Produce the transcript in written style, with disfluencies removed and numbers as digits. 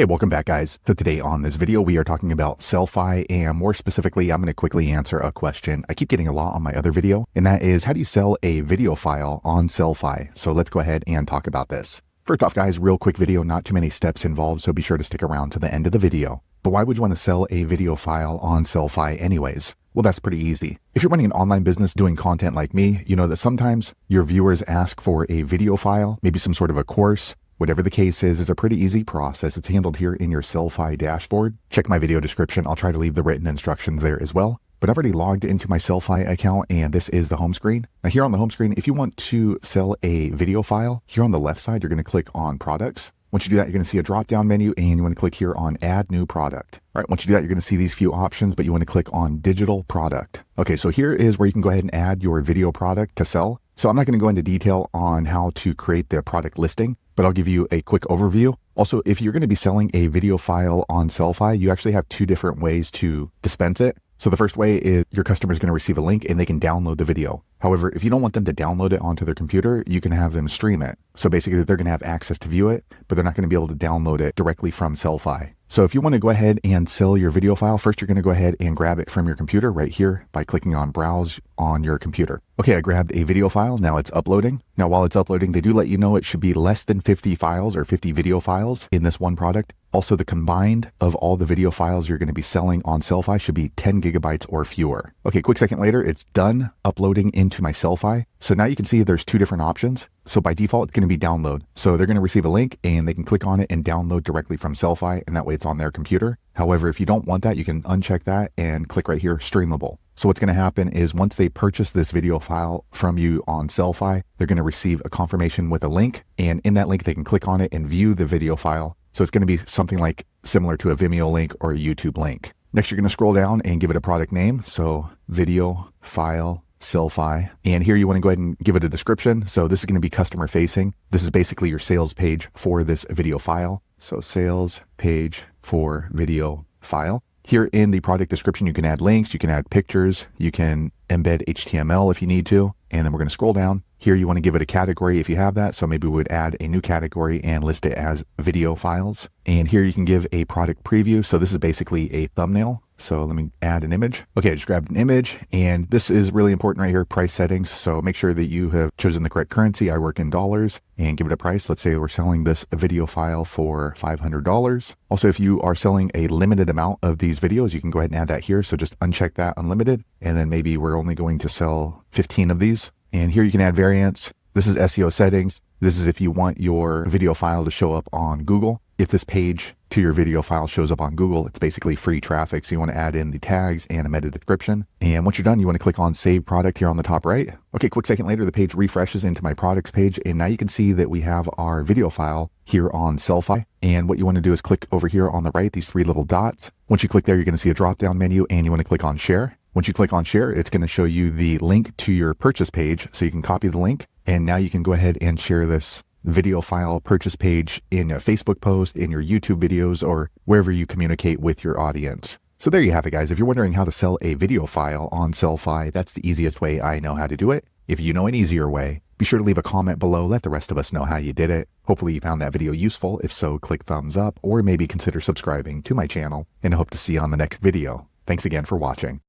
Hey, welcome back guys. So today on this video, we are talking about Sellfy, and more specifically, I'm going to quickly answer a question I keep getting a lot on my other video, and that is, how do you sell a video file on Sellfy? So let's go ahead and talk about this. First off guys, real quick video, not too many steps involved, so be sure to stick around to the end of the video. But why would you want to sell a video file on Sellfy anyways? Well, that's pretty easy. If you're running an online business doing content like me, you know that sometimes your viewers ask for a video file, maybe some sort of a course. Whatever the case is, it's a pretty easy process. It's handled here in your Sellfy dashboard. Check my video description. I'll try to leave the written instructions there as well. But I've already logged into my Sellfy account, and this is the home screen. Now here on the home screen, if you want to sell a video file, here on the left side, you're going to click on products. Once you do that, you're going to see a drop-down menu, and you want to click here on add new product. All right, once you do that, you're going to see these few options, but you want to click on digital product. Okay, so here is where you can go ahead and add your video product to sell. So I'm not going to go into detail on how to create the product listing, but I'll give you a quick overview. Also, if you're going to be selling a video file on Sellfy, you actually have two different ways to dispense it. So the first way is your customer is going to receive a link and they can download the video. However, if you don't want them to download it onto their computer, you can have them stream it. So basically they're going to have access to view it, but they're not going to be able to download it directly from Sellfy. So if you want to go ahead and sell your video file, first you're going to go ahead and grab it from your computer right here by clicking on browse on your computer. Okay, I grabbed a video file. Now it's uploading. Now while it's uploading, they do let you know it should be less than 50 files or 50 video files in this one product. Also, the combined of all the video files you're going to be selling on Sellfy should be 10 gigabytes or fewer. Okay, quick second later, it's done uploading into my Sellfy. So now you can see there's two different options. So by default, it's going to be download. So they're going to receive a link and they can click on it and download directly from Sellfy, and that way it's on their computer. However, if you don't want that, you can uncheck that and click right here, streamable. So what's going to happen is once they purchase this video file from you on Sellfy, they're going to receive a confirmation with a link, and in that link, they can click on it and view the video file. So it's going to be something like similar to a Vimeo link or a YouTube link. Next, you're going to scroll down and give it a product name. So video file Sellfy. And here you want to go ahead and give it a description. So this is going to be customer facing. This is basically your sales page for this video file. So sales page for video file. Here in the product description, you can add links, you can add pictures, you can embed HTML if you need to. And then we're going to scroll down. Here you want to give it a category if you have that. So maybe we would add a new category and list it as video files. And here you can give a product preview. So this is basically a thumbnail. So let me add an image. Okay, I just grabbed an image, and this is really important right here, price settings. So make sure that you have chosen the correct currency. I work in dollars, and give it a price. Let's say we're selling this video file for $500. Also, if you are selling a limited amount of these videos, you can go ahead and add that here. So just uncheck that unlimited. And then maybe we're only going to sell 15 of these. And here you can add variants. This is SEO settings. This is if you want your video file to show up on Google. If this page to your video file shows up on Google, it's basically free traffic. So you want to add in the tags and a meta description. And once you're done, you want to click on Save Product here on the top right. Okay, quick second later, the page refreshes into my products page. And now you can see that we have our video file here on Sellfy. And what you want to do is click over here on the right, these three little dots. Once you click there, you're going to see a drop-down menu, and you want to click on Share. Once you click on Share, it's going to show you the link to your purchase page. So you can copy the link, and now you can go ahead and share this video file purchase page in a Facebook post, in your YouTube videos, or wherever you communicate with your audience. So there you have it, guys. If you're wondering how to sell a video file on Sellfy, that's the easiest way I know how to do it. If you know an easier way, be sure to leave a comment below. Let the rest of us know how you did it. Hopefully you found that video useful. If so, click thumbs up, or maybe consider subscribing to my channel, and I hope to see you on the next video. Thanks again for watching.